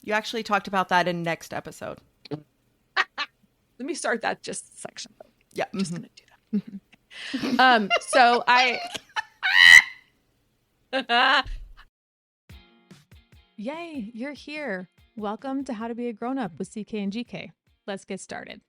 You actually talked about that in next episode. Let me start that just section. Yeah. Just gonna do that. So Yay, you're here. Welcome to How to Be a Grown-Up with CK and GK. Let's get started.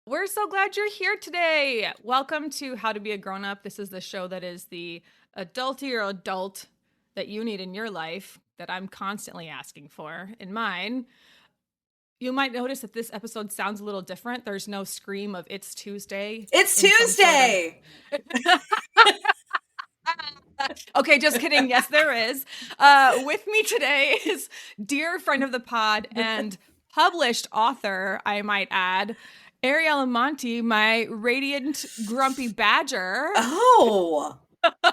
We're so glad you're here today. Welcome to How to Be a Grown-Up. This is the show that is the adultier adult that you need in your life that I'm constantly asking for in mine. You might notice that this episode sounds a little different. There's no scream of "It's Tuesday." It's Tuesday! Okay, just kidding. Yes, there is. With me today is dear friend of the pod and published author, I might add, Ariella Monti, my radiant, grumpy badger. Oh,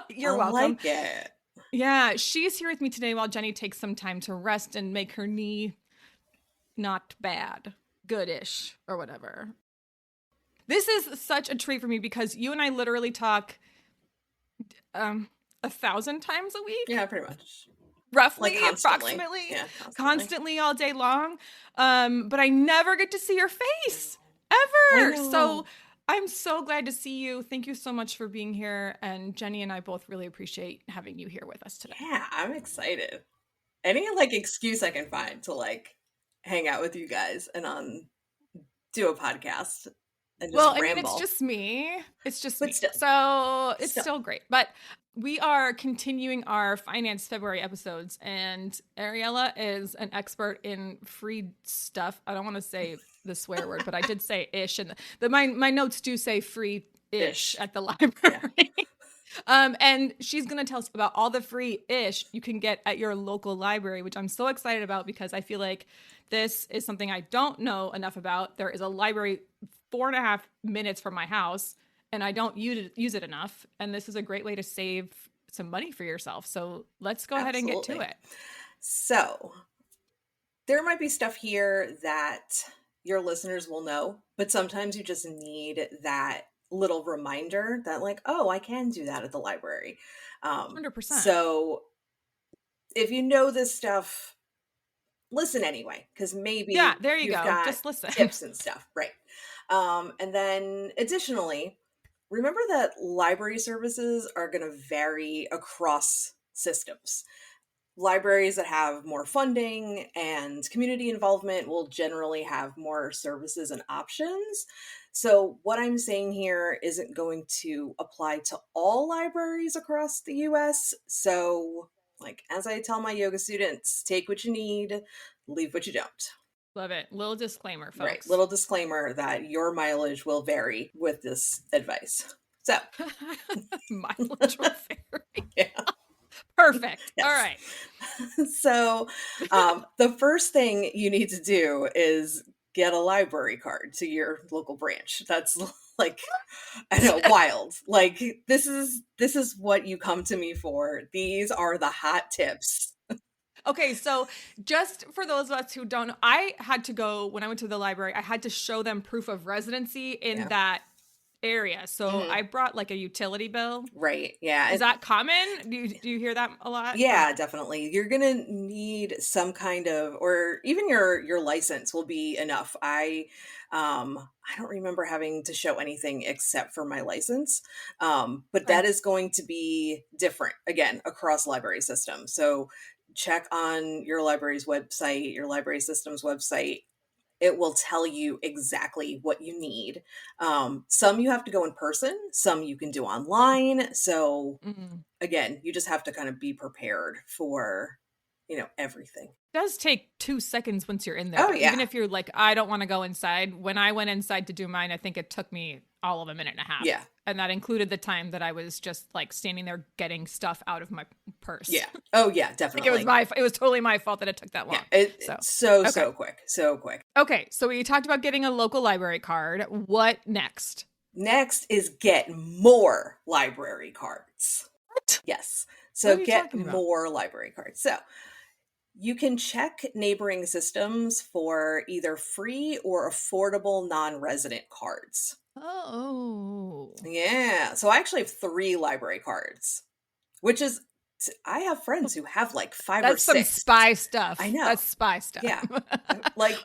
You're I welcome. like it. Yeah, she's here with me today while Jenny takes some time to rest and make her knee not bad, goodish, or whatever. This is such a treat for me because you and I literally talk 1,000 times a week. Yeah, pretty much. Roughly, Like approximately. Yeah, constantly all day long. But I never get to see your face I ever. know. So I'm so glad to see you. Thank you so much for being here. And Jenny and I both really appreciate having you here with us today. Yeah, I'm excited. Any excuse I can find to hang out with you guys and do a podcast and just ramble. It's just me. It's just But me. still. So it's still great. But we are continuing our Finance February episodes, and Ariella is an expert in free stuff. I don't want to say the swear word, but I did say ish, and my notes do say free-ish at the library. Yeah. And she's going to tell us about all the free-ish you can get at your local library, which I'm so excited about because I feel like this is something I don't know enough about. There is a library 4.5 minutes from my house, and I don't use it enough. And this is a great way to save some money for yourself. So let's go ahead and get to it. So there might be stuff here that your listeners will know, but sometimes you just need that little reminder that oh, I can do that at the library. 100%. So if you know this stuff, listen anyway, because maybe there you you've go. got just listen. Tips and stuff, right? And then additionally, remember that library services are going to vary across systems. Libraries that have more funding and community involvement will generally have more services and options. So what I'm saying here isn't going to apply to all libraries across the US. So as I tell my yoga students, take what you need, leave what you don't. Love it. Little disclaimer, folks. Right. Little disclaimer that your mileage will vary with this advice. So mileage will vary. Yeah. Perfect. Yes. All right. So the first thing you need to do is get a library card to your local branch. That's I know, wild. This is what you come to me for. These are the hot tips. Okay, so just for those of us who don't know, I had to go, when I went to the library, I had to show them proof of residency in that area. So I brought a utility bill. Right, yeah. Is that common? Do you hear that a lot? Yeah, definitely. You're going to need some kind of, or even your license will be enough. I don't remember having to show anything except for my license. But that is going to be different, again, across library systems. So check on your library's website, your library system's website. It will tell you exactly what you need. Some you have to go in person, some you can do online. So again, you just have to kind of be prepared for, everything. It does take 2 seconds once you're in there. Oh, yeah. Even if you're I don't want to go inside. When I went inside to do mine, I think it took me all of a minute and a half. Yeah. And that included the time that I was just standing there getting stuff out of my purse. Yeah. Oh yeah, definitely. It was totally my fault that it took that long. Yeah, so quick. Okay, so we talked about getting a local library card. What next? Next is get more library cards. What? Yes. So get more library cards. So You can check neighboring systems for either free or affordable non-resident cards. Oh. Yeah. So I actually have 3 library cards, which is, I have friends who have like 5 or That's some 6. spy stuff. I know. That's spy stuff. Yeah. Like,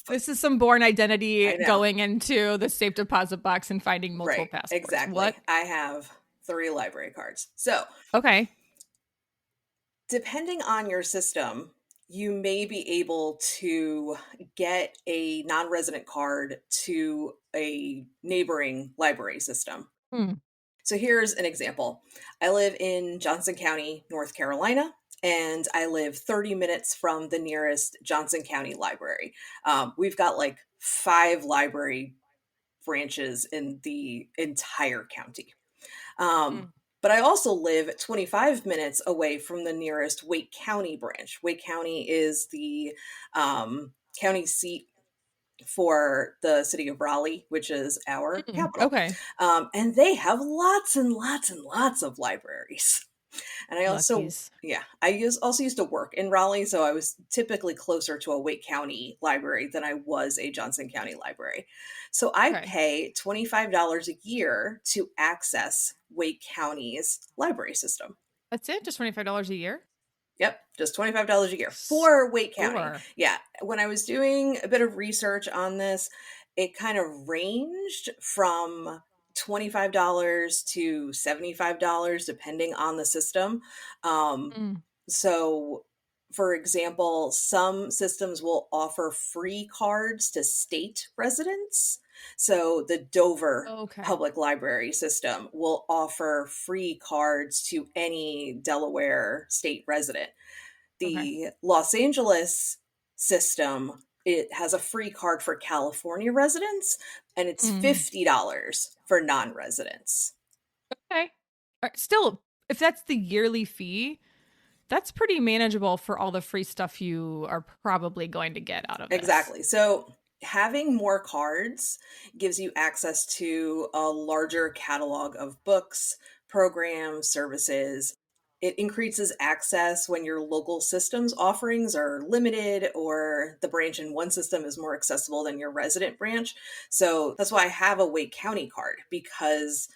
This is some Born Identity I know. going into the safe deposit box and finding multiple Right. passports. Exactly. What? I have 3 library cards. So, Okay. depending on your system, you may be able to get a non-resident card to a neighboring library system. Hmm. So here's an example. I live in Johnson County, North Carolina, and I live 30 minutes from the nearest Johnson County library. We've got like 5 library branches in the entire county. Hmm. But I also live 25 minutes away from the nearest Wake County branch. Wake County is the county seat for the city of Raleigh, which is our capital. Okay. And they have lots and lots and lots of libraries. And I also, Luckies. also used to work in Raleigh, so I was typically closer to a Wake County library than I was a Johnson County library. So I Okay. pay $25 a year to access Wake County's library system. That's it? Just $25 a year? Yep, just $25 a year for Wake County. Sure. Yeah, when I was doing a bit of research on this, it kind of ranged from $25 to $75 depending on the system. Mm. So, for example, some systems will offer free cards to state residents. So, the Dover Okay. Public Library system will offer free cards to any Delaware state resident. The Los Angeles system, it has a free card for California residents, and it's $50 for non-residents. Okay. Still, if that's the yearly fee, that's pretty manageable for all the free stuff you are probably going to get out of this. Exactly. So having more cards gives you access to a larger catalog of books, programs, services. It increases access when your local system's offerings are limited or the branch in one system is more accessible than your resident branch. So that's why I have a Wake County card, because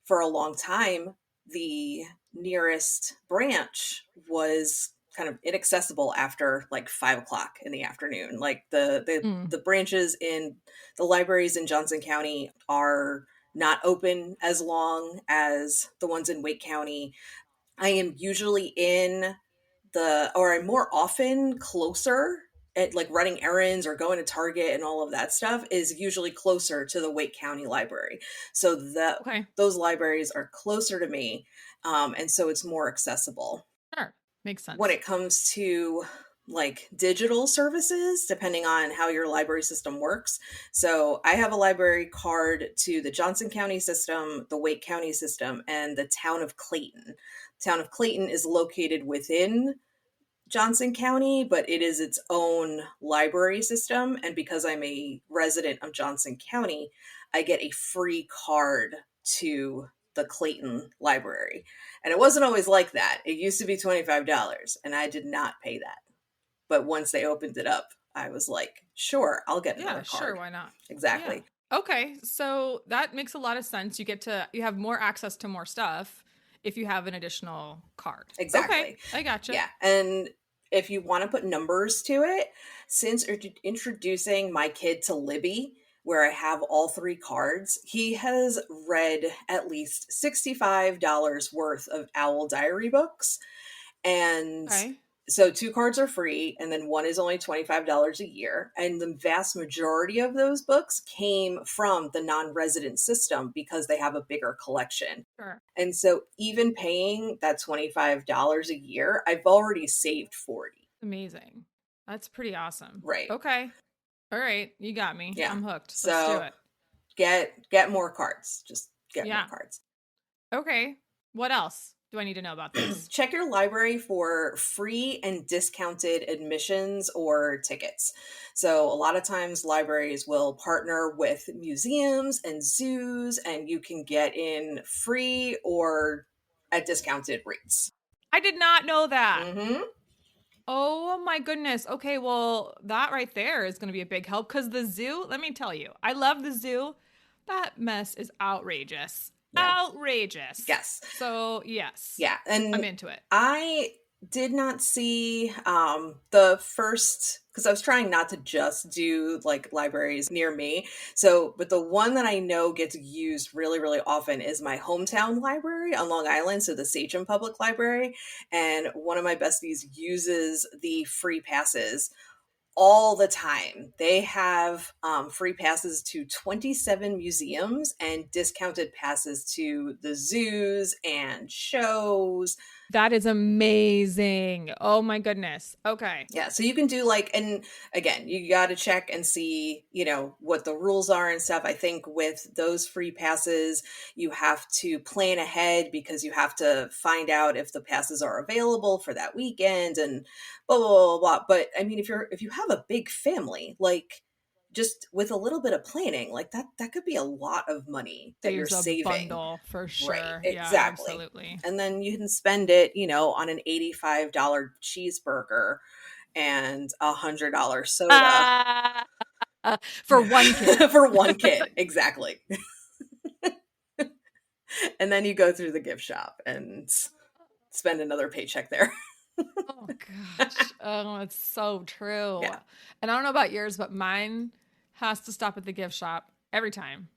for a long time, the nearest branch was kind of inaccessible after like 5 o'clock in the afternoon. Like the branches in the libraries in Johnson County are not open as long as the ones in Wake County. I am usually I'm more often closer at like running errands or going to Target, and all of that stuff is usually closer to the Wake County Library. So those libraries are closer to me. And so it's more accessible. Sure. Makes sense. When it comes to like digital services, depending on how your library system works. So I have a library card to the Johnson County system, the Wake County system, and the town of Clayton. The town of Clayton is located within Johnson County, but it is its own library system. And because I'm a resident of Johnson County, I get a free card to the Clayton Library. And it wasn't always like that. It used to be $25, and I did not pay that. But once they opened it up, I was like, sure, I'll get another card. Sure, why not? Exactly. Yeah. Okay, so that makes a lot of sense. You have more access to more stuff if you have an additional card. Exactly. Okay, I gotcha. Yeah, and if you want to put numbers to it, since introducing my kid to Libby, where I have all 3 cards, he has read at least $65 worth of Owl Diary books. And so 2 cards are free, and then 1 is only $25 a year. And the vast majority of those books came from the non-resident system because they have a bigger collection. Sure. And so even paying that $25 a year, I've already saved $40. Amazing. That's pretty awesome. Right. Okay. All right. You got me. Yeah. I'm hooked. So let's do it. Get more cards. Just get more cards. Okay. What else do I need to know about this? Check your library for free and discounted admissions or tickets. So a lot of times libraries will partner with museums and zoos, and you can get in free or at discounted rates. I did not know that. Mm-hmm. Oh my goodness. Okay, well, that right there is going to be a big help because the zoo, let me tell you, I love the zoo. That mess is outrageous. Yeah. Outrageous. Yes. So, yes, Yeah. I'm And into it. I did not see the first, because I was trying not to just do like libraries near me. So, but the one that I know gets used really, really often is my hometown library on Long Island. So the Sachem Public Library. And one of my besties uses the free passes all the time. They have free passes to 27 museums and discounted passes to the zoos and shows. That is amazing. Oh my goodness. Okay. Yeah, so you can do like, and again, you got to check and see, what the rules are and stuff. I think with those free passes, you have to plan ahead because you have to find out if the passes are available for that weekend and blah blah blah blah. But I mean, if you have a big family, like just with a little bit of planning, like that could be a lot of money that you're Saves a saving. bundle for Right, sure. Yeah, exactly. absolutely. And then you can spend it, on an $85 cheeseburger and $100 soda Uh, for one kid. for one kid. Exactly. And then you go through the gift shop and spend another paycheck there. Oh gosh. Oh, it's so true. Yeah. And I don't know about yours, but mine has to stop at the gift shop every time.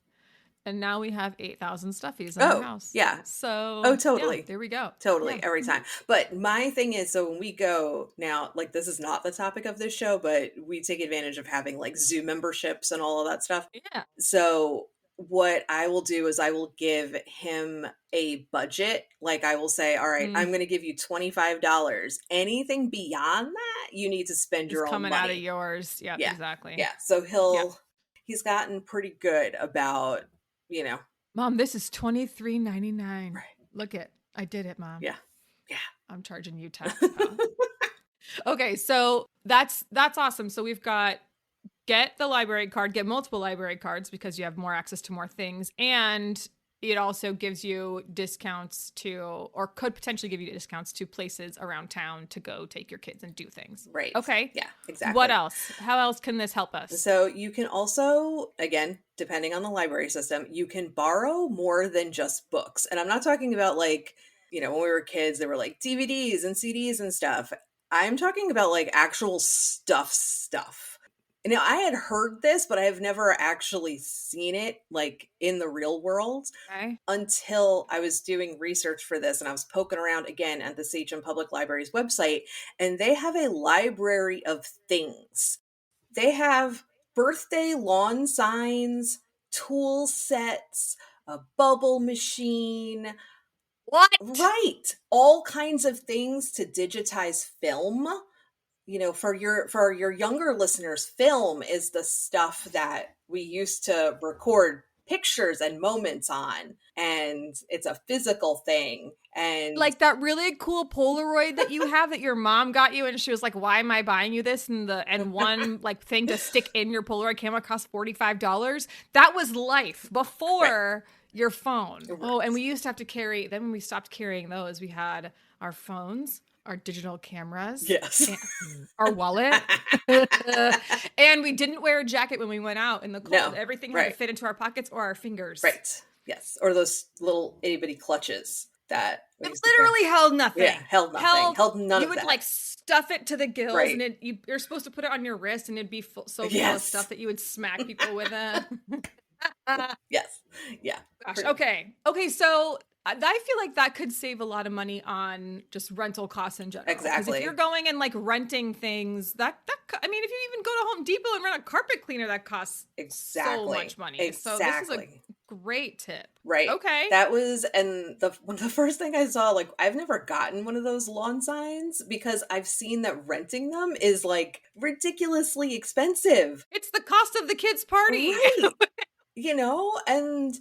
And now we have 8,000 stuffies in our Oh, house. yeah. So, Oh, totally. yeah, there we go. Totally. Yeah. Every time. But my thing is, so when we go now, like this is not the topic of this show, but we take advantage of having like zoo memberships and all of that stuff. Yeah. So what I will do is I will give him a budget. Like I will say, all right, I'm going to give you $25. Anything beyond that, you need to spend It's your own coming out of money. yours. Yeah, Yeah. exactly. Yeah. So Yep. he's gotten pretty good about, Mom, this is $23.99. right. Look it. I did it, Mom. Yeah. Yeah. I'm charging you tax, pal. Okay, so that's awesome. So we've got get the library card, get multiple library cards because you have more access to more things, and it also gives you discounts to, or could potentially give you discounts to places around town to go take your kids and do things. Right. Okay. Yeah, exactly. What else? How else can this help us? So you can also, again, depending on the library system, you can borrow more than just books. And I'm not talking about like, when we were kids, there were like DVDs and CDs and stuff. I'm talking about like actual stuff. I had heard this, but I have never actually seen it like in the real world Okay. until I was doing research for this and I was poking around again at the Sachem Public Library's website, and they have a library of things. They have birthday lawn signs, tool sets, a bubble machine. What? Right. All kinds of things to digitize film. For your younger listeners, film is the stuff that we used to record pictures and moments on, and it's a physical thing. And Like that really cool Polaroid that you have that your mom got you, and she was like, "Why am I buying you this?" And one like thing to stick in your Polaroid camera cost $45. That was life before your phone. Right. Oh, and we used to have to carry. Then when we stopped carrying those, we had our phones, our digital cameras, yes, our wallet, and we didn't wear a jacket when we went out in the cold. No, Everything had to fit into our pockets or our fingers. Right. Yes. Or those little itty bitty clutches that it literally held nothing. Yeah, held nothing. Held none you of would that. like stuff it to the gills, Right. and you're supposed to put it on your wrist, and it'd be full of Yes. stuff that you would smack people with it. Yes. Yeah. Gosh. Okay. So I feel like that could save a lot of money on just rental costs in general. 'Cause Exactly. if you're going and like renting things, I mean, if you even go to Home Depot and rent a carpet cleaner, that costs so much money. Exactly. So this is a great tip. Right. Okay. That was, and the first thing I saw, like, I've never gotten one of those lawn signs because I've seen that renting them is like ridiculously expensive. It's the cost of the kids' party. Right. And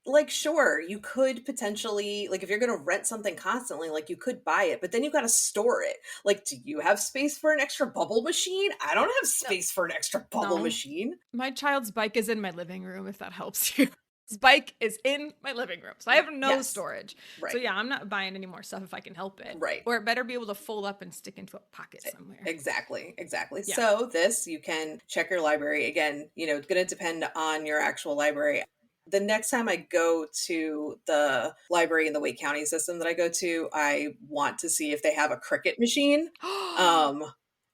like, sure, you could potentially, like, if you're going to rent something constantly, like, you could buy it, but then you got to store it. Like, do you have space for an extra bubble machine? I don't have space for an extra bubble No. machine. My child's bike is in my living room, if that helps you. This bike is in my living room, so I have no Yes. storage. Right. So yeah, I'm not buying any more stuff if I can help it. Right. Or it better be able to fold up and stick into a pocket somewhere. Exactly. Yeah. So this, you can check your library. Again, it's going to depend on your actual library. The next time I go to the library in the Wake County system that I go to, I want to see if they have a Cricut machine.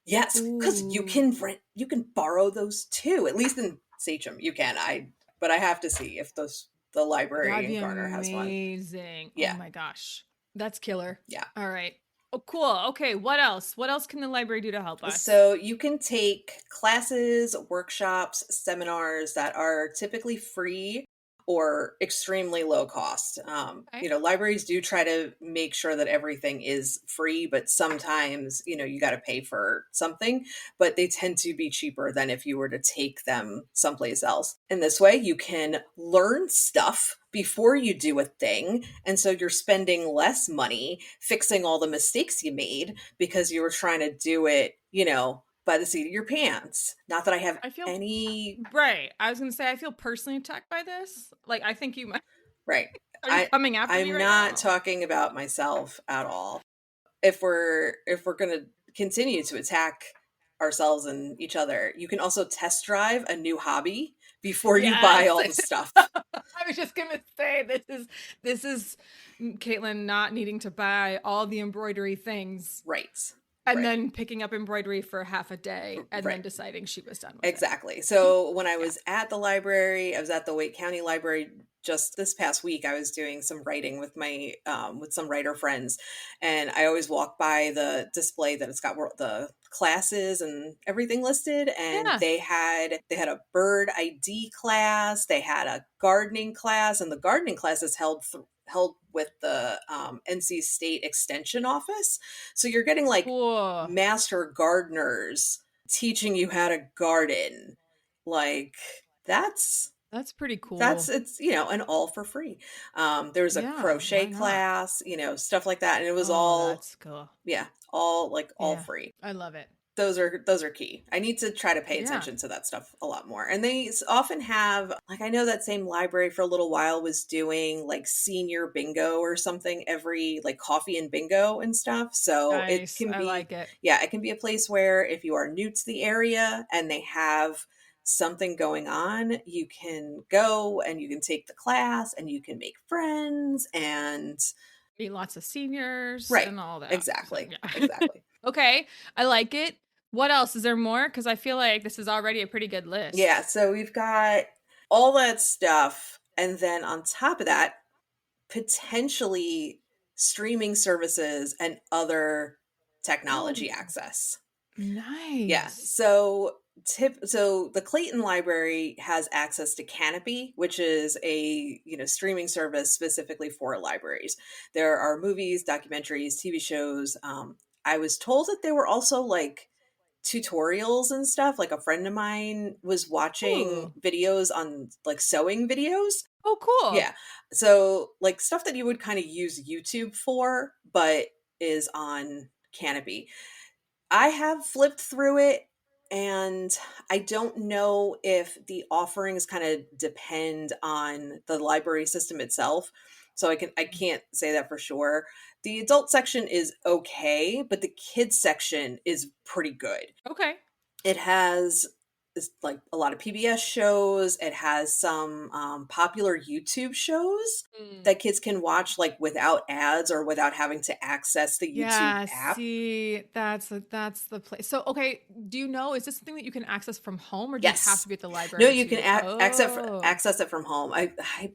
Yes, because you can you can borrow those too. At least in Sachem, you can. But I have to see if the library That'd in be Garner has one. amazing. Yeah. Oh my gosh. That's killer. Yeah. All right. Oh, cool. Okay. What else? What else can the library do to help us? So you can take classes, workshops, seminars that are typically free or extremely low cost. Okay. Libraries do try to make sure that everything is free, but sometimes, you got to pay for something, but they tend to be cheaper than if you were to take them someplace else. In this way, you can learn stuff before you do a thing. And so you're spending less money fixing all the mistakes you made because you were trying to do it, by the seat of your pants. Not that I have any. Right. I was going to say, I feel personally attacked by this. Like, I think you might. Right. Are you coming after me I'm right not now? talking about myself at all. If we're going to continue to attack ourselves and each other, you can also test drive a new hobby before you buy all the stuff. I was just gonna say this is Caitlin not needing to buy all the embroidery things, Right? And then picking up embroidery for half a day and then deciding she was done with it. So when I was at the library, I was at the Wake County Library just this past week. I was doing some writing with my with some writer friends, and I always walk by the display that it's got the classes and everything listed, and they had a bird ID class, they had a gardening class, and the gardening class is held with the NC State Extension Office. So you're getting like master gardeners teaching you how to garden. Like that's pretty cool. It's and all for free. There's a crochet class, stuff like that, and it was all that's cool. Yeah, all free. I love it. Those are key. I need to try to pay attention to that stuff a lot more. And they often have, like, I know that same library for a little while was doing like senior bingo or something every, like, coffee and bingo and stuff. So nice. It can be, I like it. Yeah, it can be a place where if you are new to the area and they have something going on, you can go and you can take the class and you can make friends and meet lots of seniors and all that. Exactly. So, yeah. Exactly. Okay. I like it. What else? Is there more? Because I feel like this is already a pretty good list. Yeah. So we've got all that stuff. And then on top of that, potentially streaming services and other technology access. Nice. Yeah. So the Clayton Library has access to Canopy, which is a streaming service specifically for libraries. There are movies, documentaries, TV shows. I was told that they were also like tutorials and stuff. Like a friend of mine was watching videos on like sewing videos. Oh, cool. Yeah. So like stuff that you would kind of use YouTube for, but is on Canopy. I have flipped through it, and I don't know if the offerings kind of depend on the library system itself. So I can't say that for sure. The adult section is okay, but the kids section is pretty good. Okay. It has like a lot of PBS shows. It has some popular YouTube shows that kids can watch like without ads or without having to access the YouTube app. See, that's the place. So, okay, do you know, is this something that you can access from home, or do you have to be at the library? No, you can access it from home. I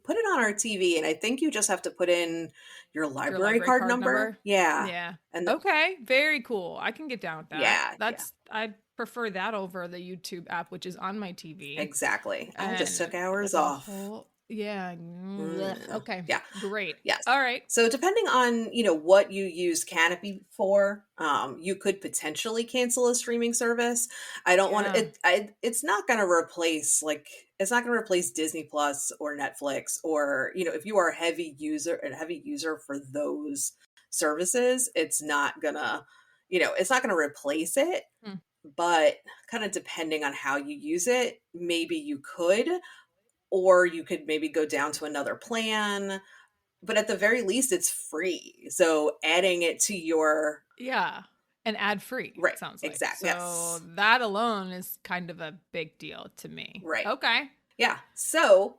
put it on our TV, and I think you just have to put in your library card number. Yeah. And okay, very cool. I can get down with that. Yeah. I prefer that over the YouTube app, which is on my TV. Exactly. I just took hours off. Okay. Yeah. Great. Yes. All right. So depending on, what you use Canopy for, you could potentially cancel a streaming service. I don't want to, it's not going to replace Disney Plus or Netflix, or, if you are a heavy user for those services, it's not gonna replace it. But kind of depending on how you use it, maybe you could. or you could maybe go down to another plan. But at the very least, it's free. So adding it to your Yeah. And ad free, right, it sounds like. exactly. So Yes. that alone is kind of a big deal to me. Right. Okay. Yeah. So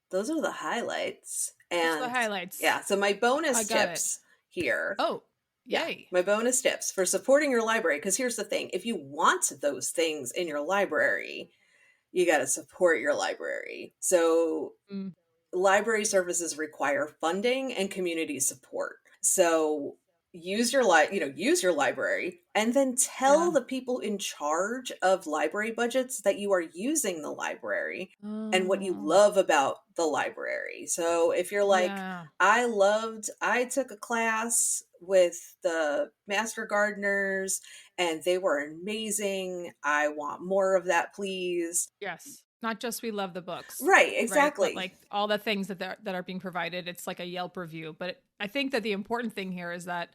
those are the highlights. Those are the And highlights. yeah, so my bonus I got it. tips here. Oh, Yeah, yay. my bonus tips for supporting your library. Because here's the thing, if you want those things in your library, you got to support your library. So Mm, library services require funding and community support. So use your library and then tell yeah. the people in charge of library budgets that you are using the library and what you Oh, love about the library. So if you're like, yeah. I took a class with the master gardeners and they were amazing. I want more of that, please. Yes. Not just we love the books, Right, right? But exactly. like all the things that are being provided. It's like a Yelp review. But I think that the important thing here is that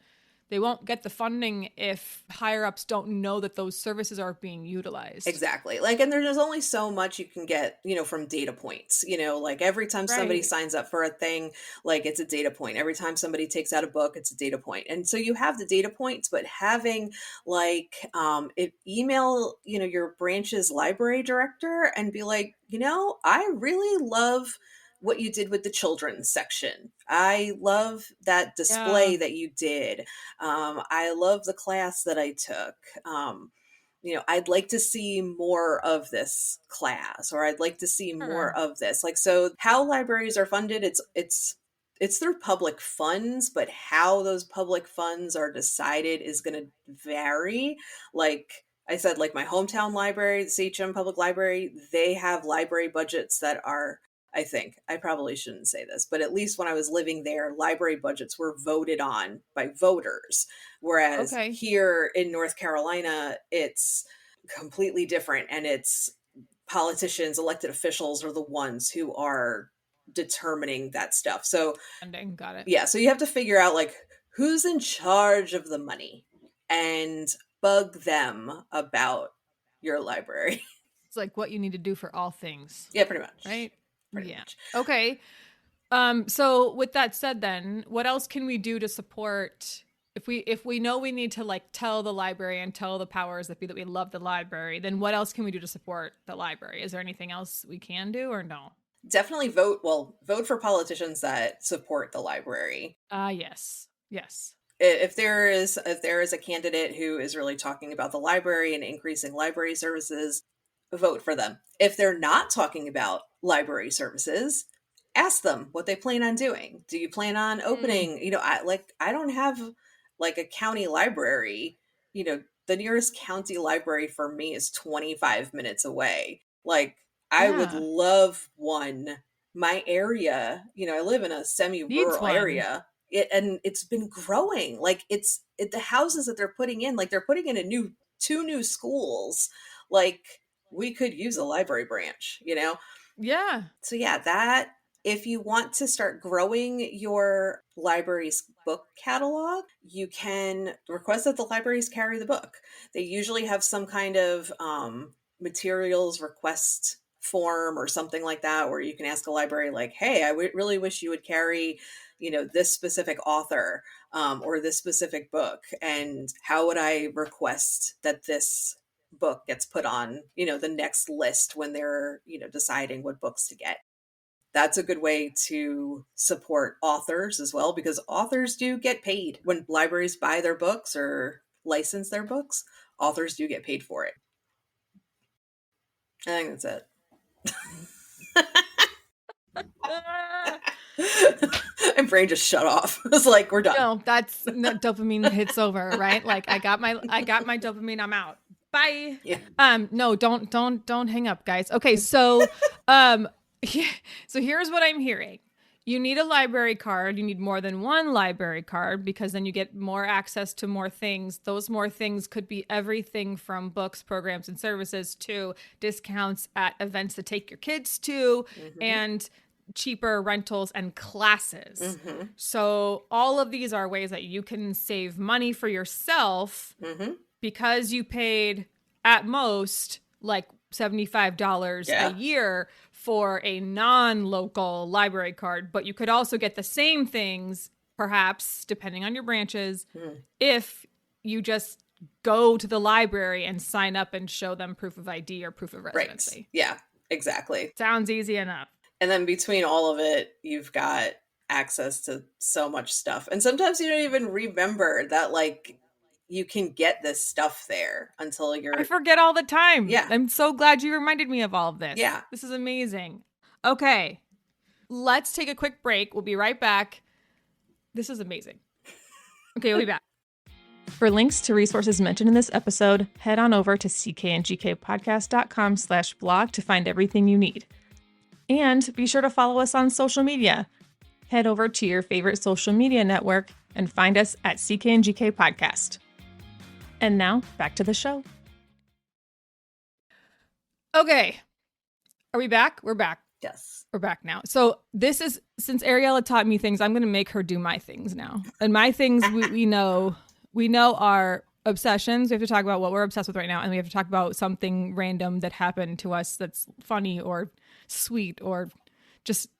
they won't get the funding if higher ups don't know that those services are being utilized. Exactly. Like, and there's only so much you can get, from data points, like every time somebody Right. signs up for a thing, like it's a data point. Every time somebody takes out a book, it's a data point. And so you have the data points, but having email, your branch's library director and be like, I really love what you did with the children's section. I love that Yeah. display that you did. I love the class that I took. I'd like to see more of this class, or I'd like to see more Sure. of this. Like, so how libraries are funded, it's through public funds, but how those public funds are decided is going to vary. Like I said, like my hometown library, the CHM Public Library, they have library budgets that are, I think, I probably shouldn't say this, but at least when I was living there, library budgets were voted on by voters. Whereas Okay. here in North Carolina, it's completely different. And it's politicians, elected officials are the ones who are determining that stuff. So, Funding. Got it. yeah, so you have to figure out like who's in charge of the money and bug them about your library. It's like what you need to do for all things, Yeah, pretty much. right? Pretty Yeah. much. Okay. So with that said, then what else can we do to support if we know we need to like tell the library and tell the powers that be that we love the library, then what else can we do to support the library? Is there anything else we can do or no? Definitely vote for politicians that support the library. Yes. Yes. If there is a candidate who is really talking about the library and increasing library services, vote for them. If they're not talking about library services, ask them what they plan on doing. Do you plan on opening, I don't have like a county library, the nearest county library for me is 25 minutes away. Like I would Yeah. love one. My area, I live in a Needs semi-rural one. area. And it's been growing. Like the houses that they're putting in, like they're putting in two new schools. Like we could use a library branch, Yeah. So yeah, that if you want to start growing your library's book catalog, you can request that the libraries carry the book. They usually have some kind of materials request form or something like that where you can ask a library like, hey, really wish you would carry this specific author or this specific book, and how would I request that this book gets put on the next list when they're deciding what books to get. That's a good way to support authors as well, because authors do get paid when libraries buy their books or license their books. Authors do get paid for it. I think that's it. My brain just shut off. It was like, we're done. No, that's no, dopamine hits over, right? Like I got my dopamine, I'm out. Bye. Yeah. No, don't hang up, guys. Okay, so so here's what I'm hearing. You need a library card. You need more than one library card because then you get more access to more things. Those more things could be everything from books, programs, and services to discounts at events to take your kids to and cheaper rentals and classes. Mm-hmm. So all of these are ways that you can save money for yourself because you paid at most like $75 a year for a non-local library card, but you could also get the same things, perhaps, depending on your branches, if you just go to the library and sign up and show them proof of ID or proof of residency. Right. Yeah, exactly. Sounds easy enough. And then between all of it, you've got access to so much stuff. And sometimes you don't even remember that, like, you can get this stuff there until you're... I forget all the time. Yeah. I'm so glad you reminded me of all of this. Yeah. This is amazing. Okay. Let's take a quick break. We'll be right back. This is amazing. Okay, we'll be back. For links to resources mentioned in this episode, head on over to ckandgkpodcast.com/blog to find everything you need. And be sure to follow us on social media. Head over to your favorite social media network and find us at CKNGK Podcast. And now, back to the show. Okay. Are we back? We're back. Yes. We're back now. So this is, since Ariella taught me things, I'm going to make her do my things now. And my things, we know our obsessions. We have to talk about what we're obsessed with right now. And we have to talk about something random that happened to us that's funny or sweet, or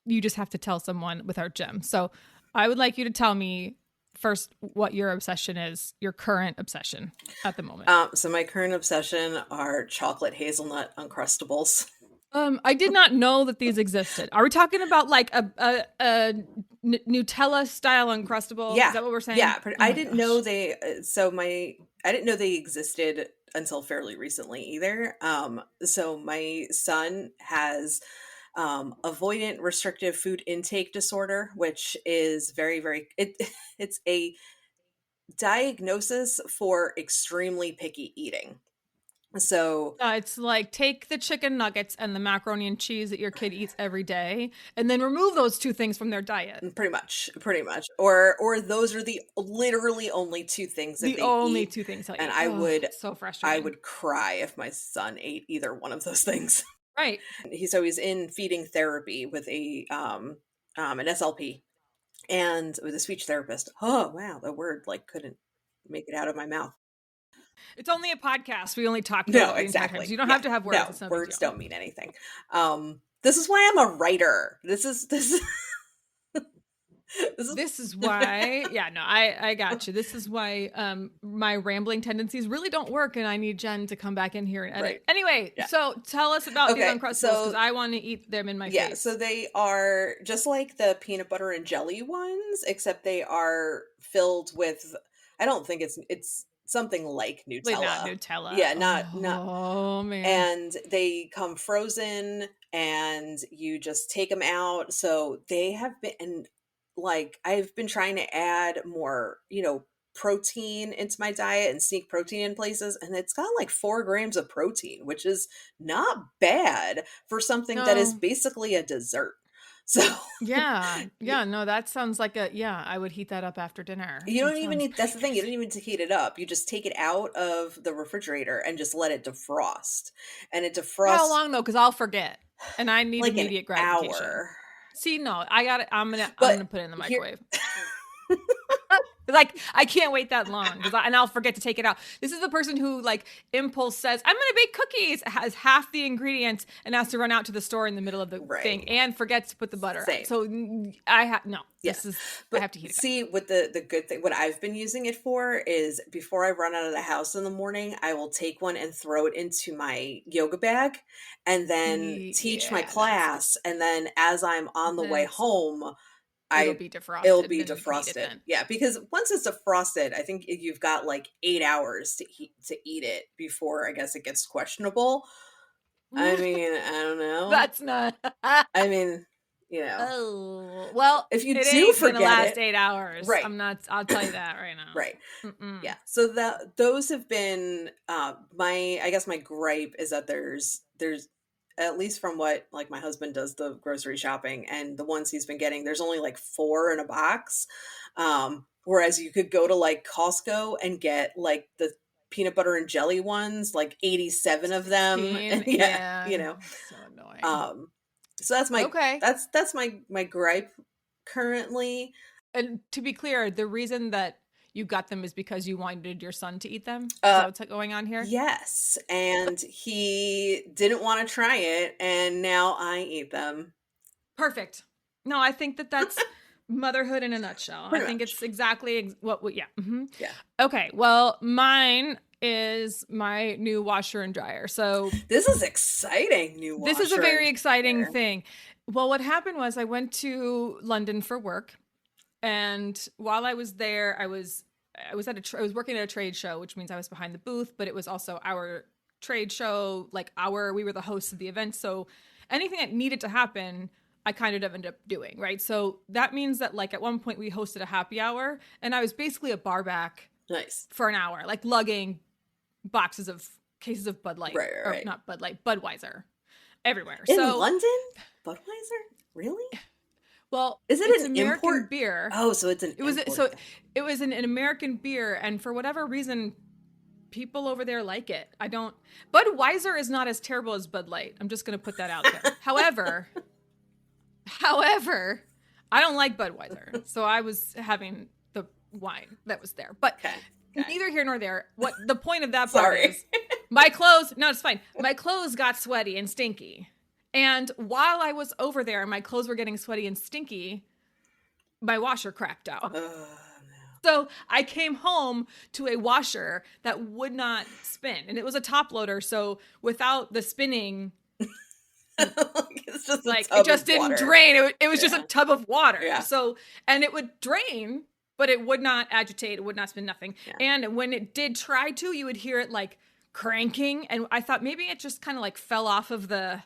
you just have to tell someone with our gem. So I would like you to tell me first what your obsession is, your current obsession at the moment. So my current obsession are chocolate hazelnut Uncrustables. I did not know that these existed. Are we talking about like a Nutella style Uncrustable? Yeah. Is that what we're saying? Yeah. Oh I didn't know they, I didn't know they existed until fairly recently either. So my son has avoidant restrictive food intake disorder, which is it's a diagnosis for extremely picky eating. So it's like take the chicken nuggets and the macaroni and cheese that your kid eats every day and then remove those two things from their diet. Pretty much. Or those are the literally only two things that they eat. The only two things they'll eat. And I would so frustrating. I would cry if my son ate either one of those things. Right. He's in feeding therapy with an SLP and with a speech therapist. Oh wow, the word couldn't make it out of my mouth. It's only a podcast. We only talk about it exactly. You don't have to have words. No, words don't mean anything. This is why I'm a writer. This is why. Yeah, no, I got you. This is why my rambling tendencies really don't work, and I need Jen to come back in here and edit. Right. Anyway, so tell us about these Uncrustables, because I want to eat them in my face. Yeah, so they are just like the peanut butter and jelly ones, except they are filled with, I don't think it's something like Nutella. Like not Nutella. Yeah, not. Oh man. And they come frozen, and you just take them out. So they have been, I've been trying to add more, protein into my diet and sneak protein in places, and it's got 4 grams of protein, which is not bad for something that is basically a dessert. So no, that sounds like I would heat that up after dinner. You don't even need, that's the thing, you don't even need to heat it up. You just take it out of the refrigerator and just let it defrost. And it defrosts. How long though? Because I'll forget, and I need immediate gratification. Hour. See, no, I got it. I'm gonna put it in the microwave. I can't wait that long, and I'll forget to take it out. This is the person who impulse says, I'm going to bake cookies, has half the ingredients and has to run out to the store in the middle of the thing and forgets to put the butter. Same. So I have to heat it. See, what the good thing, what I've been using it for is before I run out of the house in the morning, I will take one and throw it into my yoga bag and then teach my class. And then as I'm on the way home, it'll be defrosted. It'll be defrosted. Yeah, because once it's defrosted, I think you've got 8 hours to eat it before I guess it gets questionable. I mean, I don't know. That's not. I mean, Oh well, if you do forget the last 8 hours, right? I'm not. I'll tell you that right now. Right. Yeah. So those have been I guess my gripe is that there's at least from what my husband does the grocery shopping and the ones he's been getting, there's only 4 in a box. Whereas you could go to Costco and get the peanut butter and jelly ones, 87 of them. And, so annoying. So that's my, that's my gripe currently. And to be clear, the reason that you got them is because you wanted your son to eat them? Is that what's going on here? Yes, and he didn't want to try it, and now I eat them. Perfect. No, I think that's motherhood in a nutshell. Pretty I think much. it's exactly what we, yeah. Yeah. Okay, well, mine is my new washer and dryer. So This is exciting, new washer. this is a very and exciting dryer. thing. Well, what happened was I went to London for work, and while I was there, I was working at a trade show, which means I was behind the booth, but it was also our trade show, we were the hosts of the event, so anything that needed to happen, I kind of ended up doing, right? So that means that like at one point we hosted a happy hour, and I was basically a bar back Nice. for an hour, like lugging cases of Bud Light, Right. or not Bud Light, Budweiser, everywhere. In So London? Budweiser? Really? well, Is it it's an American import beer. Oh, so it's an It was an American beer, and for whatever reason, people over there like it. Budweiser is not as terrible as Bud Light. I'm just gonna put that out there. However, I don't like Budweiser, so I was having the wine that was there. But Okay. neither here nor there. What the point of that part Sorry. is, my clothes. No, it's fine. My clothes got sweaty and stinky, and while I was over there, my clothes were getting sweaty and stinky. My washer cracked out. So I came home to a washer that would not spin, and it was a top loader. So without the spinning, It's just like a tub it just of didn't water. drain. It was just a tub of water. Yeah. So, and it would drain, but it would not agitate. It would not spin, nothing. Yeah. And when it did try to, you would hear it like cranking. And I thought maybe it just kind of like fell off of the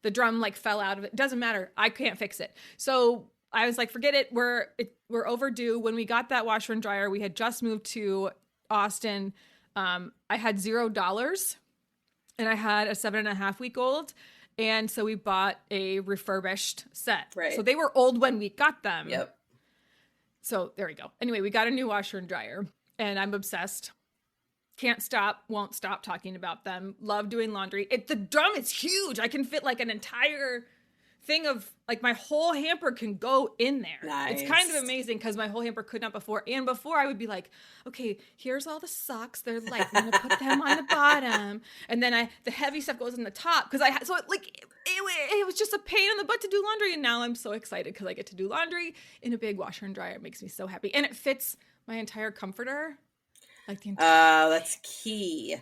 drum, like fell out of it. Doesn't matter. I can't fix it. So I was like, forget it. We're overdue. When we got that washer and dryer, we had just moved to Austin. I had $0 and I had a 7.5-week-old. And so we bought a refurbished set. Right. So they were old when we got them. Yep. So there we go. Anyway, we got a new washer and dryer, and I'm obsessed. Can't stop, won't stop talking about them. Love doing laundry. The drum is huge. I can fit like an entire thing of like my whole hamper can go in there. Nice. It's kind of amazing because my whole hamper could not before. And before I would be like, okay, here's all the socks. They're light. I'm gonna put them on the bottom, and then the heavy stuff goes in the top because it was just a pain in the butt to do laundry. And now I'm so excited because I get to do laundry in a big washer and dryer. It makes me so happy, and it fits my entire comforter. Like the entire. That's key.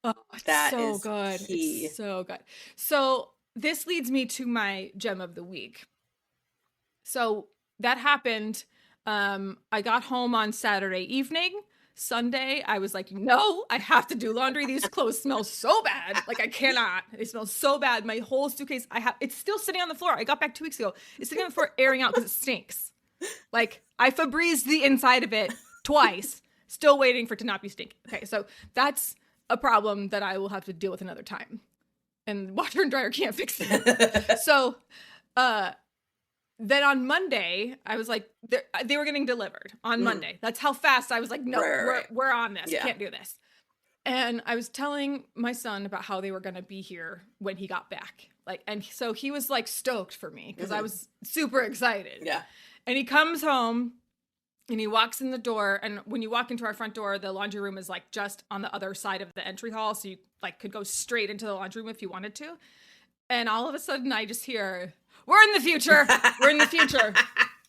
Oh, it's That so is good. key. It's so good. So this leads me to my gem of the week. So that happened. I got home on Saturday evening. Sunday, I was like, no, I have to do laundry. These clothes smell so bad. Like I cannot. They smell so bad. My whole suitcase, it's still sitting on the floor. I got back 2 weeks ago. It's sitting on the floor airing out because it stinks. Like I Febrezed the inside of it twice, still waiting for it to not be stinky. Okay, so that's a problem that I will have to deal with another time. And washer and dryer can't fix it. So then on Monday, I was like, they were getting delivered on Monday. That's how fast I was like, no, we're on this. Yeah. Can't do this. And I was telling my son about how they were going to be here when he got back. And so he was like stoked for me because I was super excited. Yeah. And he comes home and he walks in the door. And when you walk into our front door, the laundry room is like just on the other side of the entry hall. So you like could go straight into the laundry room if you wanted to. And all of a sudden I just hear, we're in the future. We're in the future.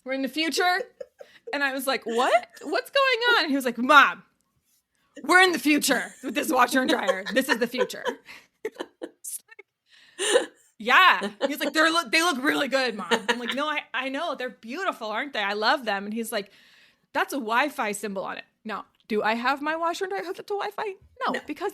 We're in the future. And I was like, what? What's going on? And he was like, Mom, we're in the future with this washer and dryer. This is the future. Yeah. He's like, they look really good, Mom. I'm like, no, I know. They're beautiful, aren't they? I love them. And he's like, that's a Wi-Fi symbol on it. No. Do I have my washer and dryer hooked up to Wi-Fi? No. Because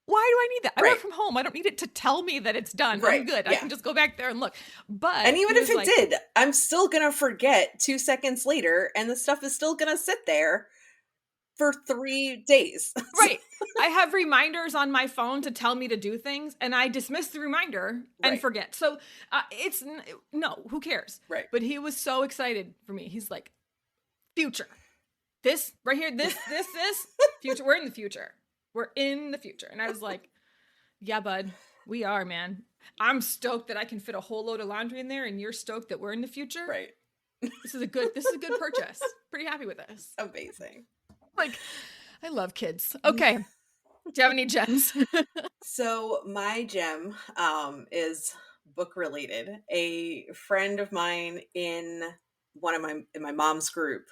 why do I need that? I work from home. I don't need it to tell me that it's done. Right. I'm good. Yeah. I can just go back there and look. But And even he if was it like, did, I'm still going to forget 2 seconds later, and the stuff is still going to sit there for 3 days. Right. I have reminders on my phone to tell me to do things, and I dismiss the reminder and Right. forget. So no, who cares? Right. But he was so excited for me. He's like, future. This right here, this, future. We're in the future. We're in the future. And I was like, yeah, bud, we are, man. I'm stoked that I can fit a whole load of laundry in there, and you're stoked that we're in the future. Right. This is a good purchase. Pretty happy with this. Amazing. Like, I love kids. Okay. Do you have any gems? So my gem is book related. A friend of mine in my mom's group,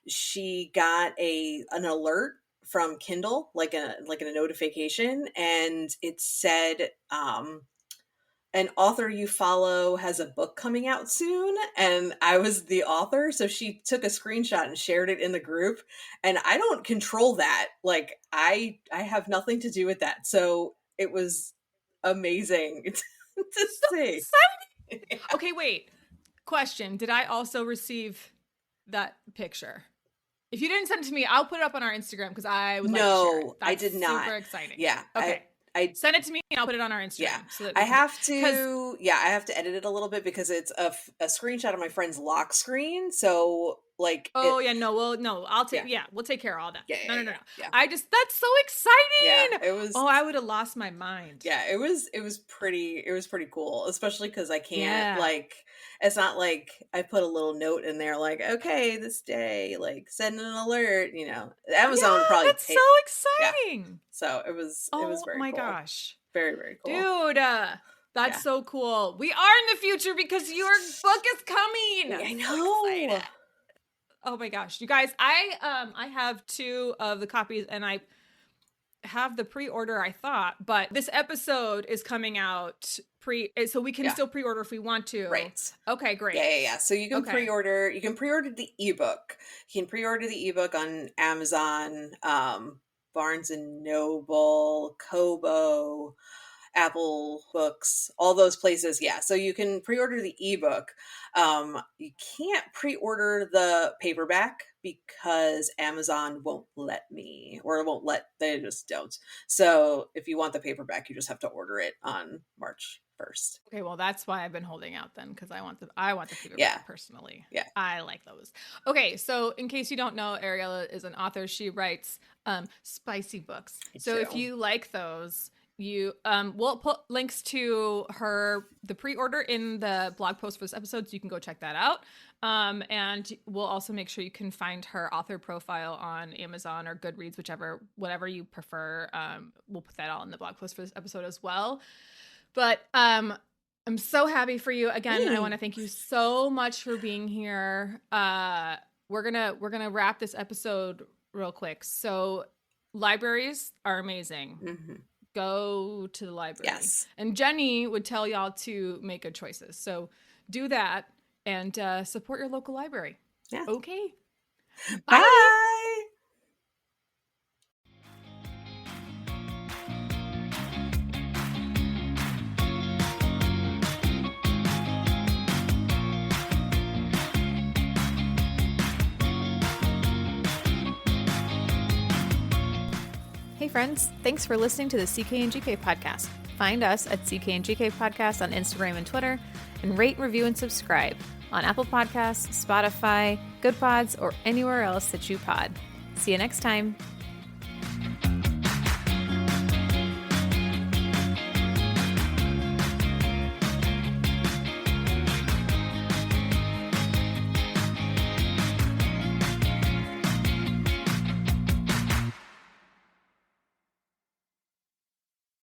she got an alert from Kindle, like a notification, and it said an author you follow has a book coming out soon, and I was the author, so she took a screenshot and shared it in the group, and I don't control that. Like I have nothing to do with that. So it was amazing to see. Exciting. Okay, wait. Question. Did I also receive that picture? If you didn't send it to me, I'll put it up on our Instagram because I would like to share it. No, I did not. Super exciting. Yeah. Okay. I send it to me and I'll put it on our Instagram. Yeah. So that I have to edit it a little bit because it's a screenshot of my friend's lock screen. So like, I'll take, we'll take care of all that. Yeah, No. yeah. That's so exciting. Yeah, it was. Oh, I would have lost my mind. Yeah, it was pretty cool, especially because I can't it's not like I put a little note in there like, okay, this day, like send an alert, Amazon would probably that's so exciting. Yeah. So it was very my cool. Gosh. Very, very cool. Dude, that's so cool. We are in the future because your book is coming. I know. So oh my gosh. You guys, I have 2 of the copies and I have the pre-order, I thought, but this episode is coming out so we can still pre-order if we want to. Right. Okay, great. Yeah. So you can pre-order the ebook. You can pre-order the ebook on Amazon, Barnes and Noble, Kobo, Apple Books, all those places. Yeah. So you can pre-order the ebook. You can't pre-order the paperback because Amazon won't let me, or they just don't. So if you want the paperback, you just have to order it on March 1st. Okay, well that's why I've been holding out then, because I want the paperback personally. Yeah. I like those. Okay, so in case you don't know, Ariella is an author. She writes spicy books. So if you like those, we'll put links to the pre-order in the blog post for this episode, so you can go check that out. And we'll also make sure you can find her author profile on Amazon or Goodreads, whatever you prefer. We'll put that all in the blog post for this episode as well. But I'm so happy for you. Again, I want to thank you so much for being here. We're gonna wrap this episode real quick. So libraries are amazing. Mm-hmm. Go to the library. Yes. And Jenny would tell y'all to make good choices. So do that and support your local library. Yeah. Okay. Bye. Hey friends, thanks for listening to the CK and GK podcast. Find us at CK and GK podcast on Instagram and Twitter, and rate, review, and subscribe on Apple Podcasts, Spotify, Good Pods, or anywhere else that you pod. See you next time.